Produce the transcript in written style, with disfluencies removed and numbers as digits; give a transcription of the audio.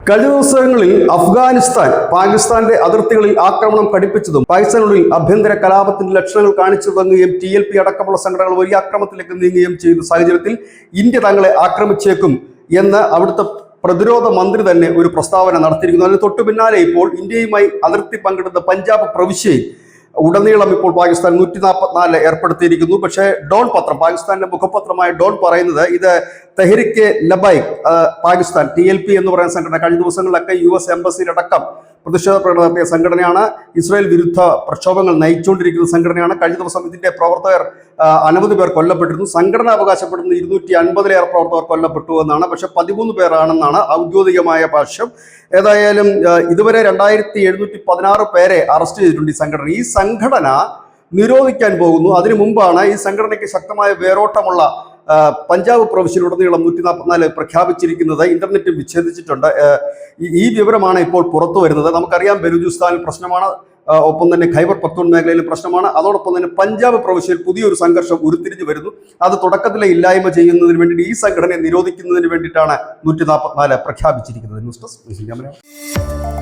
കഴിഞ്ഞ ദിവസങ്ങളിൽ അഫ്ഗാനിസ്ഥാൻ പാകിസ്ഥാന്റെ അതിർത്തികളിൽ ആക്രമണം ഘടിപ്പിച്ചതും പാകിസ്ഥാനുള്ളിൽ ആഭ്യന്തര കലാപത്തിന്റെ ലക്ഷണങ്ങൾ കാണിച്ചു തുടങ്ങുകയും TLP അടക്കമുള്ള സംഘടനകൾ വലിയ ആക്രമണത്തിലേക്ക് നീങ്ങുകയും ചെയ്ത സാഹചര്യത്തിൽ ഇന്ത്യ തങ്ങളെ ആക്രമിച്ചേക്കും എന്ന് അവിടുത്തെ പ്രതിരോധ മന്ത്രി തന്നെ ഒരു പ്രസ്താവന നടത്തിയിരിക്കുന്നു. അതിന് തൊട്ടു പിന്നാലെ ഇപ്പോൾ ഇന്ത്യയുമായി അതിർത്തി പങ്കിടുന്ന പഞ്ചാബ് പ്രവിശ്യയിൽ ഉടനീളം ഇപ്പോൾ പാകിസ്ഥാൻ 144 ഏർപ്പെടുത്തിയിരിക്കുന്നു. പക്ഷേ ഡോൺ പത്രം, പാകിസ്ഥാന്റെ മുഖപത്രമായ ഡോൺ പറയുന്നത് ഇത് തെഹ്രിക്ക് ലബൈക്ക് പാകിസ്ഥാൻ TLP എന്ന് പറയുന്ന സംഘടന കഴിഞ്ഞ ദിവസങ്ങളിലൊക്കെ US എംബസിയിലടക്കം പ്രതിഷേധ പ്രകടനം നടത്തിയ സംഘടനയാണ്. ഇസ്രായേൽ വിരുദ്ധ പ്രക്ഷോഭങ്ങൾ നയിച്ചുകൊണ്ടിരിക്കുന്ന സംഘടനയാണ്. കഴിഞ്ഞ ദിവസം ഇതിന്റെ പ്രവർത്തകർ അനവധി പേർ കൊല്ലപ്പെട്ടിരുന്നു. സംഘടന അവകാശപ്പെടുന്ന 250-ലേറെ പ്രവർത്തകർ കൊല്ലപ്പെട്ടു എന്നാണ്. പക്ഷെ 13 പേരാണെന്നാണ് ഔദ്യോഗികമായ ഭാഷ്യം. ഏതായാലും ഇതുവരെ 2716 പേരെ അറസ്റ്റ് ചെയ്തിട്ടുണ്ട് ഈ സംഘടന നിരോധിക്കാൻ പോകുന്നു. അതിനു മുമ്പാണ് ഈ സംഘടനയ്ക്ക് ശക്തമായ വേരോട്ടമുള്ള പഞ്ചാബ് പ്രവിശ്യയിലുടനീളം 144 പ്രഖ്യാപിച്ചിരിക്കുന്നത്. ഇന്റർനെറ്റ് വിച്ഛേദിച്ചിട്ടുണ്ട്. ഈ വിവരമാണ് ഇപ്പോൾ പുറത്തു വരുന്നത്. നമുക്കറിയാം ബലൂചിസ്ഥാനിൽ പ്രശ്നമാണ്, ഒപ്പം തന്നെ ഖൈബർ പഖ്തൂൺ മേഖലയിലും പ്രശ്നമാണ്. അതോടൊപ്പം തന്നെ പഞ്ചാബ് പ്രവിശ്യയിൽ പുതിയൊരു സംഘർഷം ഉരുത്തിരിഞ്ഞു വരുന്നു. അത് തുടക്കത്തിലെ ഇല്ലായ്മ ചെയ്യുന്നതിന് വേണ്ടി ഈ സംഘടനയെ നിരോധിക്കുന്നതിന് വേണ്ടിയിട്ടാണ് 144 പ്രഖ്യാപിച്ചിരിക്കുന്നത്. News desk.